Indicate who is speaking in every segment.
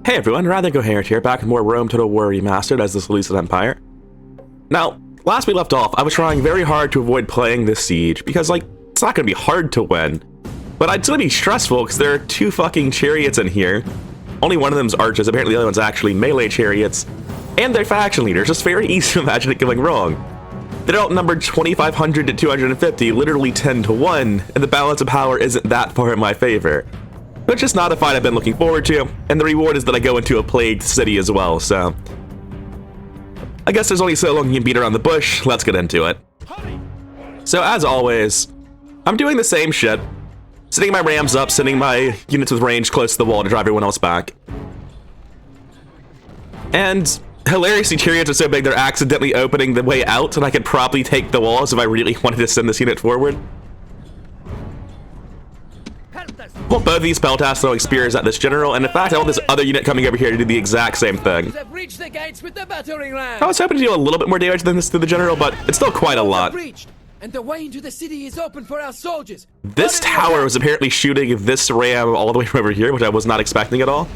Speaker 1: Hey everyone, Rather Coherent here, back with more Rome Total War Remastered as the Seleucid Empire. Now, last we left off, I was trying very hard to avoid playing this siege, because, like, it's not gonna be hard to win. But it's gonna be stressful, because there are two fucking chariots in here. Only one of them's archers, apparently the other one's actually melee chariots. And they're faction leaders, it's very easy to imagine it going wrong. They're outnumbered 2,500 to 250, literally 10 to 1, and the balance of power isn't that far in my favor. But it's just not a fight I've been looking forward to, and the reward is that I go into a plagued city as well, so... I guess there's only so long you can beat around the bush, let's get into it. So as always, I'm doing the same shit. Sitting my rams up, sending my units with range close to the wall to drive everyone else back. And hilariously, Chariots are so big they're accidentally opening the way out, and I could probably take the walls if I really wanted to send this unit forward. I want both of these peltasts throwing spears at this general, and in fact I want this other unit coming over here to do the exact same thing. I was hoping to do a little bit more damage than this to the general, but it's still quite a lot.
Speaker 2: And the way into the city is open for our soldiers.
Speaker 1: This tower was apparently shooting this ram all the way from over here, which I was not expecting at all.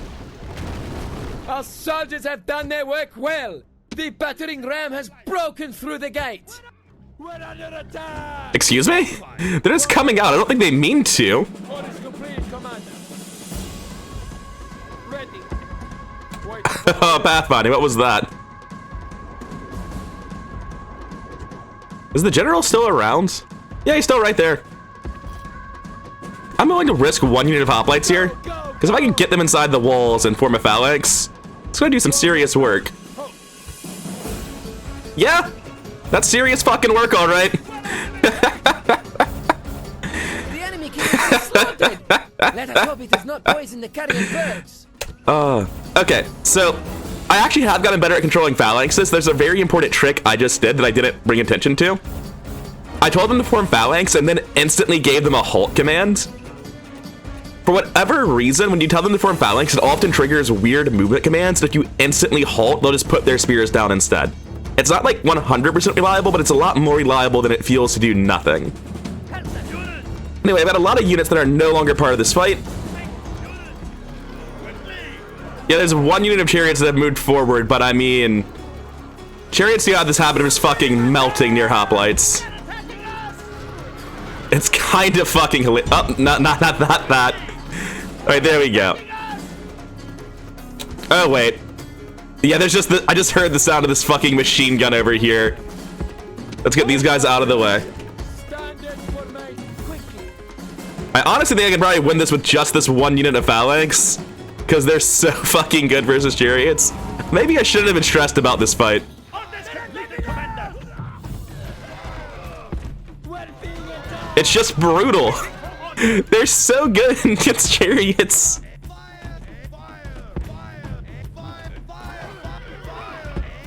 Speaker 2: Our soldiers have done their work well. The battering ram has broken through the gate. We're under attack.
Speaker 1: Excuse me? They're just coming out. I don't think they mean to.
Speaker 2: Orders complete, Commander. Ready.
Speaker 1: Oh, pathfinding. What was that? Is the general still around? Yeah, he's still right there. I'm willing to risk one unit of hoplites here, because if I can get them inside the walls and form a phalanx, it's going to do some serious work. Yeah, that's serious fucking work, all right.
Speaker 2: The enemy can be slaughtered. Let us hope it does not poison the carrion birds.
Speaker 1: Okay, so I actually have gotten better at controlling phalanxes. There's a very important trick I just did that I didn't bring attention to. I told them to form phalanx and then instantly gave them a halt command. For whatever reason, when you tell them to form phalanx, it often triggers weird movement commands that if you instantly halt, they'll just put their spears down instead. It's not like 100% reliable, but it's a lot more reliable than it feels to do nothing. Anyway, I've had a lot of units that are no longer part of this fight. Yeah, there's one unit of chariots that have moved forward, but I mean... Chariots do have this habit of just fucking melting near hoplites. It's kind of fucking hilarious. Oh, not that. Alright, there we go. Oh, wait. Yeah, there's just I just heard the sound of this fucking machine gun over here. Let's get these guys out of the way. I honestly think I can probably win this with just this one unit of phalanx, because they're so fucking good versus chariots. Maybe I shouldn't have been stressed about this fight. It's just brutal. They're so good against chariots.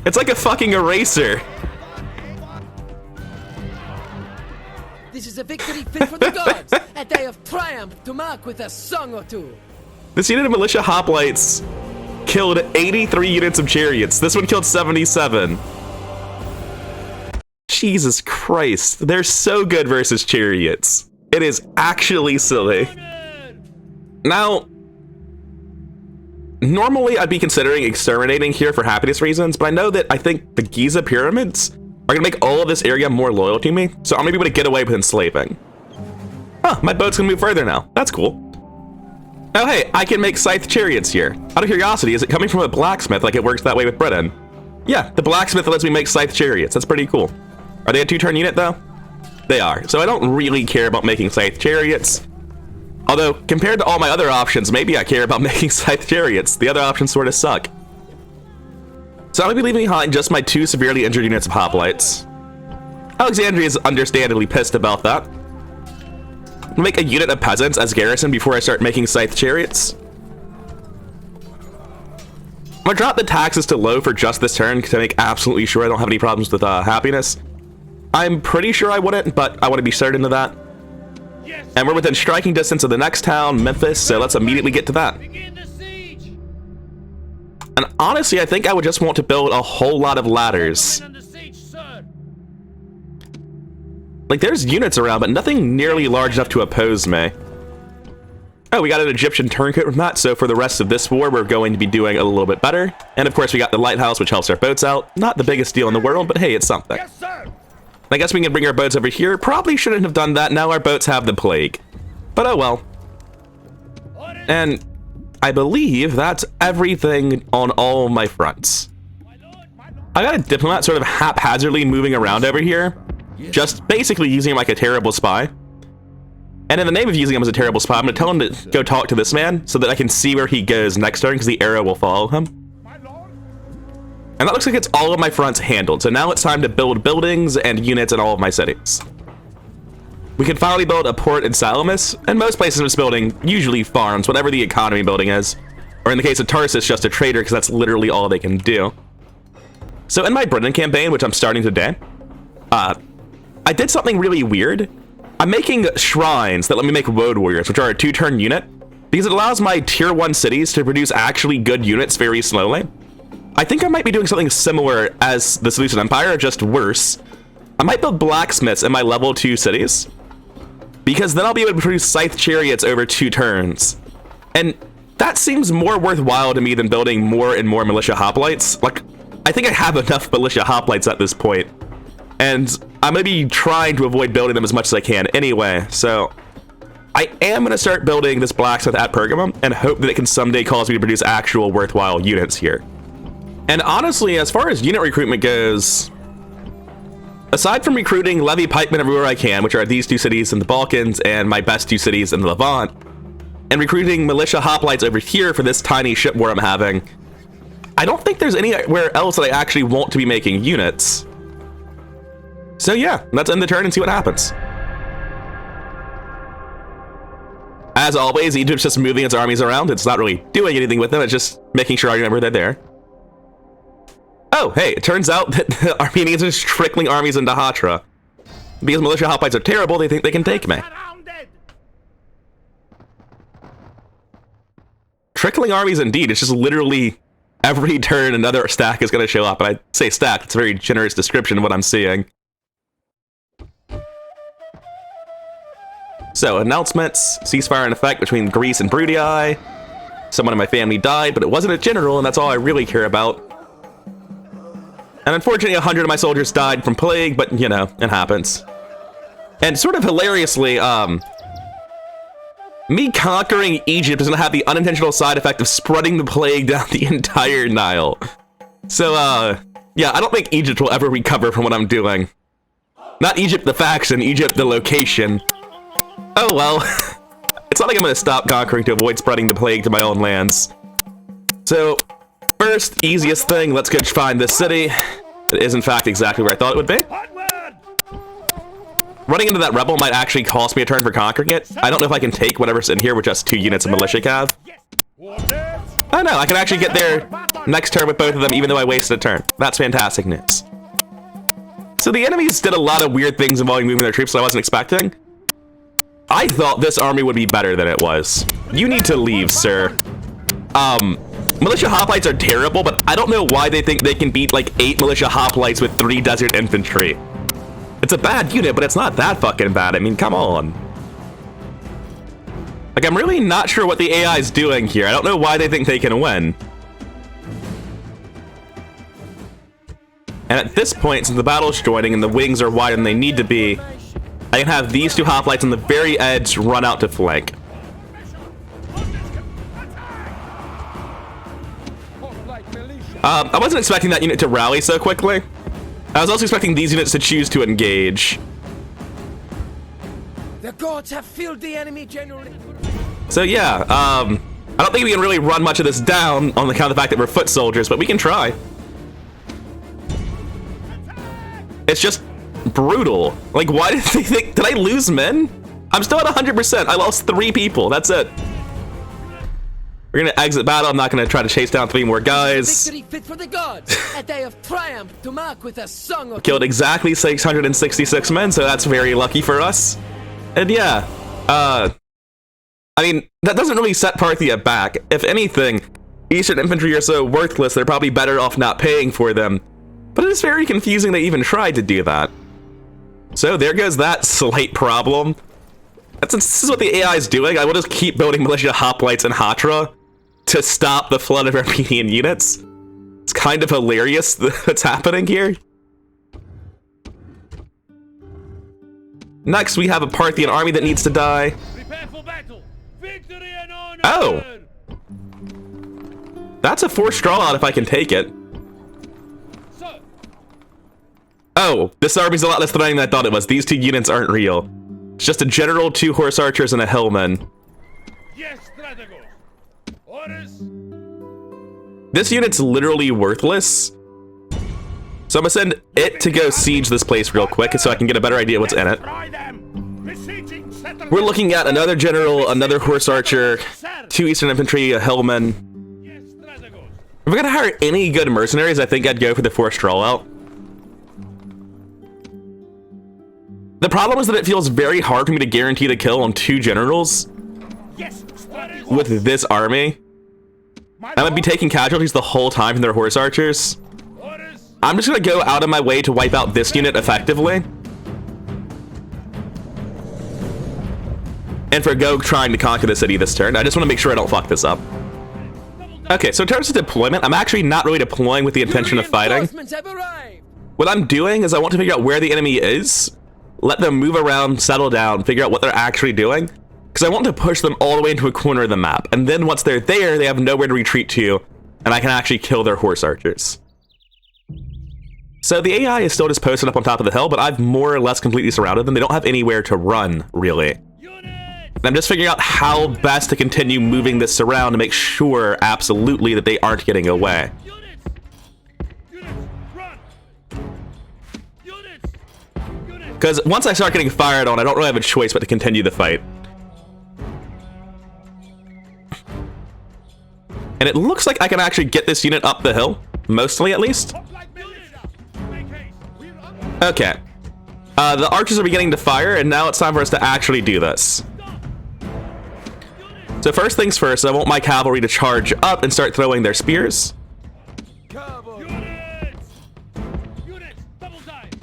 Speaker 1: It's like a fucking eraser.
Speaker 2: This is a victory fit for the gods. A day of triumph to mark with a song or two.
Speaker 1: This unit of militia hoplites killed 83 units of chariots. This one killed 77. Jesus Christ. They're so good versus chariots. It is actually silly. Now, normally I'd be considering exterminating here for happiness reasons, but I think the Giza pyramids are gonna make all of this area more loyal to me, so I'm gonna be able to get away with enslaving. Huh, my boat's gonna move further now. That's cool. Oh hey, I can make scythe chariots here. Out of curiosity, is it coming from a blacksmith like it works that way with Britain? Yeah, the blacksmith lets me make scythe chariots. That's pretty cool. Are they a 2-turn unit though? They are, so I don't really care about making scythe chariots. Although, compared to all my other options, maybe I care about making scythe chariots. The other options sort of suck. So I'm gonna be leaving behind just my 2 severely injured units of hoplites. Alexandria is understandably pissed about that. I'm gonna make a unit of peasants as garrison before I start making scythe chariots. I'm gonna drop the taxes to low for just this turn to make absolutely sure I don't have any problems with happiness. I'm pretty sure I wouldn't, but I want to be certain of that. And we're within striking distance of the next town, Memphis, so let's immediately get to that. And honestly, I think I would just want to build a whole lot of ladders. Like, there's units around, but nothing nearly large enough to oppose me. Oh, we got an Egyptian turncoat from that, so for the rest of this war, we're going to be doing a little bit better. And of course, we got the lighthouse, which helps our boats out. Not the biggest deal in the world, but hey, it's something.
Speaker 2: Yes, sir.
Speaker 1: I guess we can bring our boats over here. Probably shouldn't have done that. Now our boats have the plague. But oh well. And I believe that's everything on all my fronts. I got a diplomat sort of haphazardly moving around over here, just basically using him like a terrible spy. And in the name of using him as a terrible spy, I'm going to tell him to go talk to this man so that I can see where he goes next turn, because the arrow will follow him. And that looks like it's all of my fronts handled. So now it's time to build buildings and units in all of my cities. We can finally build a port in Salamis, and most places I'm just building usually farms, whatever the economy building is. Or in the case of Tarsus, just a trader, because that's literally all they can do. So in my Britain campaign, which I'm starting today, I did something really weird. I'm making shrines that let me make road warriors, which are a 2-turn unit, because it allows my tier 1 cities to produce actually good units very slowly. I think I might be doing something similar as the Seleucid Empire, just worse. I might build blacksmiths in my level 2 cities, because then I'll be able to produce scythe chariots over 2 turns. And that seems more worthwhile to me than building more and more militia hoplites. Like, I think I have enough militia hoplites at this point, and I'm going to be trying to avoid building them as much as I can anyway, so I am going to start building this blacksmith at Pergamum and hope that it can someday cause me to produce actual worthwhile units here. And honestly, as far as unit recruitment goes, aside from recruiting levy pikemen everywhere I can, which are these 2 cities in the Balkans and my best 2 cities in the Levant, and recruiting militia hoplites over here for this tiny ship war I'm having, I don't think there's anywhere else that I actually want to be making units. So yeah, let's end the turn and see what happens. As always, Egypt's just moving its armies around. It's not really doing anything with them, it's just making sure I remember they're there. Oh, hey, it turns out that the Armenians are just trickling armies into Hatra. Because militia hoplites are terrible, they think they can take me. Trickling armies indeed, it's just literally every turn another stack is going to show up. And I say stack, it's a very generous description of what I'm seeing. So, announcements, ceasefire in effect between Greece and Brudii. Someone in my family died, but it wasn't a general, and that's all I really care about. And unfortunately, 100 of my soldiers died from plague, but, you know, it happens. And sort of hilariously, me conquering Egypt doesn't have the unintentional side effect of spreading the plague down the entire Nile. So, yeah, I don't think Egypt will ever recover from what I'm doing. Not Egypt the faction, Egypt the location. Oh well, it's not like I'm going to stop conquering to avoid spreading the plague to my own lands. So, first, easiest thing, let's go find this city. It is in fact exactly where I thought it would be. Running into that rebel might actually cost me a turn for conquering it. I don't know if I can take whatever's in here with just 2 units of militia cav. Oh no, I can actually get there next turn with both of them even though I wasted a turn. That's fantastic news. So the enemies did a lot of weird things involving moving their troops that I wasn't expecting. I thought this army would be better than it was. You need to leave, sir. Militia hoplites are terrible, but I don't know why they think they can beat like 8 militia hoplites with 3 desert infantry. It's a bad unit, but it's not that fucking bad. I mean, come on. Like, I'm really not sure what the AI is doing here. I don't know why they think they can win. And at this point, since the battle's joining and the wings are wider than they need to be, I can have these 2 hoplites on the very edge run out to flank. I wasn't expecting that unit to rally so quickly. I was also expecting these units to choose to engage.
Speaker 2: The gods have filled the enemy generally.
Speaker 1: So yeah, I don't think we can really run much of this down on account of the fact that we're foot soldiers, but we can try. It's just brutal. Like, why did they think, did I lose men? I'm still at 100%. I lost 3 people. That's it. We're gonna exit battle. I'm not gonna try to chase down 3 more guys.
Speaker 2: Victory fit for the gods. A day of triumph to mark with a song of
Speaker 1: Killed exactly 666 men, so that's very lucky for us. And yeah, I mean, that doesn't really set Parthia back. If anything, Eastern infantry are so worthless, they're probably better off not paying for them. But it is very confusing they even tried to do that. So there goes that slight problem. This is what the AI is doing. I will just keep building militia hoplites in Hatra to stop the flood of Armenian units. It's kind of hilarious that's happening here. Next, we have a Parthian army that needs to die.
Speaker 2: Prepare for battle. Victory and honor.
Speaker 1: Oh! That's a 4 straw out if I can take it. Oh, this army's a lot less threatening than I thought it was. These 2 units aren't real. It's just a general, 2 horse archers, and a hillman.
Speaker 2: Yes, Strategos. Orders.
Speaker 1: This unit's literally worthless. So I'm gonna send it to go siege this place real quick so I can get a better idea what's in it. We're looking at another general, another horse archer, 2 eastern infantry, a hillman. If we're gonna hire any good mercenaries, I think I'd go for the 4 straw out. The problem is that it feels very hard for me to guarantee the kill on 2 generals with this army. I'm gonna be taking casualties the whole time from their horse archers. I'm just gonna go out of my way to wipe out this unit effectively. And forgo trying to conquer the city this turn. I just want to make sure I don't fuck this up. Okay, so in terms of deployment, I'm actually not really deploying with the intention of fighting. What I'm doing is I want to figure out where the enemy is, let them move around, settle down, figure out what they're actually doing, because I want to push them all the way into a corner of the map. And then once they're there, they have nowhere to retreat to, and I can actually kill their horse archers. So the AI is still just posted up on top of the hill, but I've more or less completely surrounded them. They don't have anywhere to run, really. And I'm just figuring out how best to continue moving this around to make sure, absolutely, that they aren't getting away. Because once I start getting fired on, I don't really have a choice but to continue the fight. And it looks like I can actually get this unit up the hill, mostly at least. Okay. The archers are beginning to fire, and now it's time for us to actually do this. So first things first, I want my cavalry to charge up and start throwing their spears.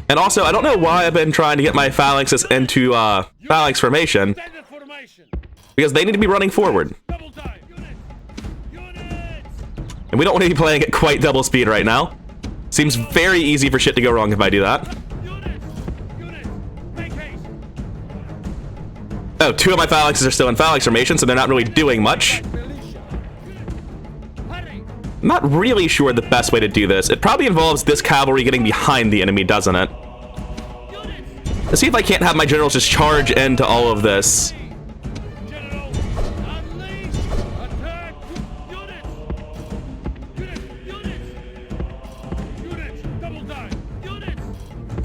Speaker 1: And also, I don't know why I've been trying to get my phalanxes into phalanx formation, because they need to be running forward. And we don't want to be playing at quite double speed right now. Seems very easy for shit to go wrong if I do that. Oh, 2 of my phalanxes are still in phalanx formation, so they're not really doing much. I'm not really sure the best way to do this. It probably involves this cavalry getting behind the enemy, doesn't it? Let's see if I can't have my generals just charge into all of this.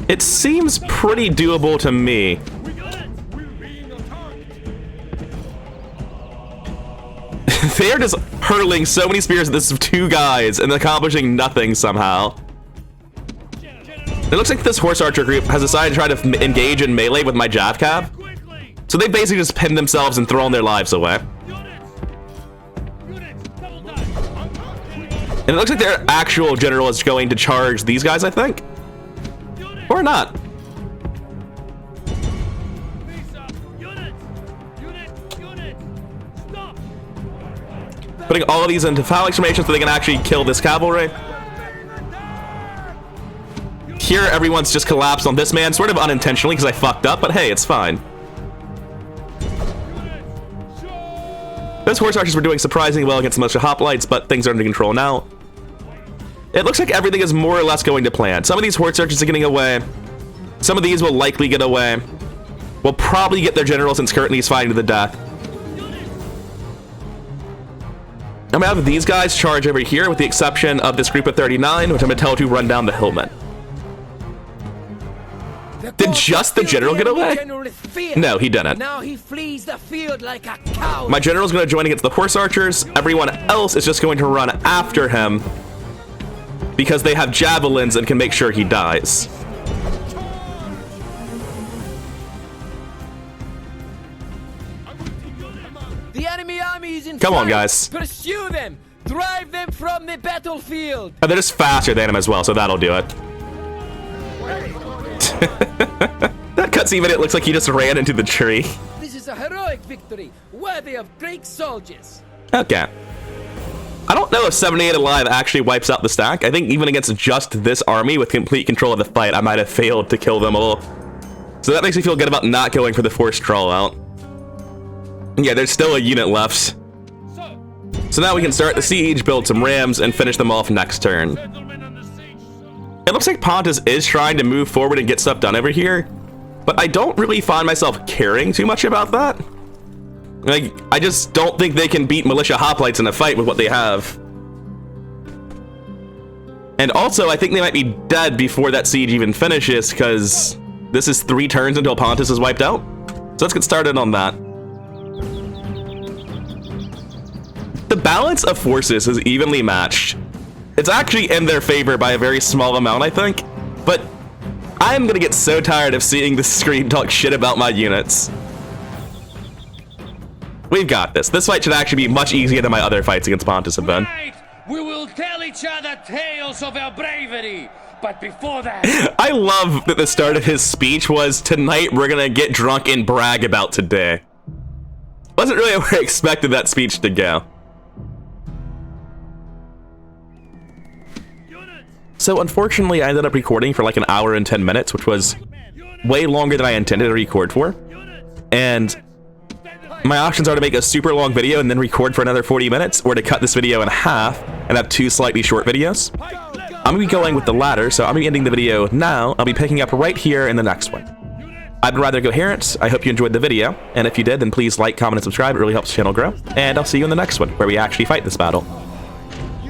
Speaker 1: It seems pretty doable to me. They're just hurling so many spears at this 2 guys and accomplishing nothing somehow. It looks like this horse archer group has decided to try to engage in melee with my Jav Cav. So they basically just pinned themselves and thrown their lives away. And it looks like their actual general is going to charge these guys, I think. Or not. Putting all of these into phalanx formation so they can actually kill this cavalry. Here, everyone's just collapsed on this man, sort of unintentionally because I fucked up, but hey, it's fine. Those horse archers were doing surprisingly well against most of the hoplites, but things are under control now. It looks like everything is more or less going to plan. Some of these horse archers are getting away. Some of these will likely get away. We'll probably get their general since currently he's fighting to the death. I'm gonna have these guys charge over here with the exception of this group of 39, which I'm gonna tell to run down the hillmen. Did just the general get away? No, he didn't.
Speaker 2: Now he flees the field like a cow.
Speaker 1: My general's gonna join against the horse archers. Everyone else is just going to run after him because they have javelins and can make sure he dies.
Speaker 2: The enemy army is in
Speaker 1: Come on,
Speaker 2: flight.
Speaker 1: guys.
Speaker 2: Pursue them. Drive them from the battlefield.
Speaker 1: And they're just faster than him as well, so that'll do it. That cutscene, it looks like he just ran into the tree.
Speaker 2: This is a heroic victory, worthy of Greek soldiers.
Speaker 1: Okay. I don't know if 78 Alive actually wipes out the stack. I think even against just this army with complete control of the fight, I might have failed to kill them all. So that makes me feel good about not going for the forced draw out. Yeah, there's still a unit left. So now we can start the siege, build some rams, and finish them off next turn. It looks like Pontus is trying to move forward and get stuff done over here, but I don't really find myself caring too much about that. Like, I just don't think they can beat militia hoplites in a fight with what they have. And also, I think they might be dead before that siege even finishes, because this is 3 turns until Pontus is wiped out. So let's get started on that. The balance of forces is evenly matched. It's actually in their favor by a very small amount, I think. But I'm gonna get so tired of seeing the screen talk shit about my units. We've got this. This fight should actually be much easier than my other fights against Pontus have been.
Speaker 2: Right. We will tell each other tales of our bravery. But before that...
Speaker 1: I love that the start of his speech was, tonight we're gonna get drunk and brag about today. Wasn't really where I expected that speech to go. So unfortunately, I ended up recording for like an hour and 10 minutes, which was way longer than I intended to record for. And my options are to make a super long video and then record for another 40 minutes, or to cut this video in half and have 2 slightly short videos. I'm gonna be going with the latter, so I'm gonna be ending the video now. I'll be picking up right here in the next one. I'd rather coherent. I hope you enjoyed the video, and if you did, then please like, comment, and subscribe. It really helps the channel grow. And I'll see you in the next one, where we actually fight this battle.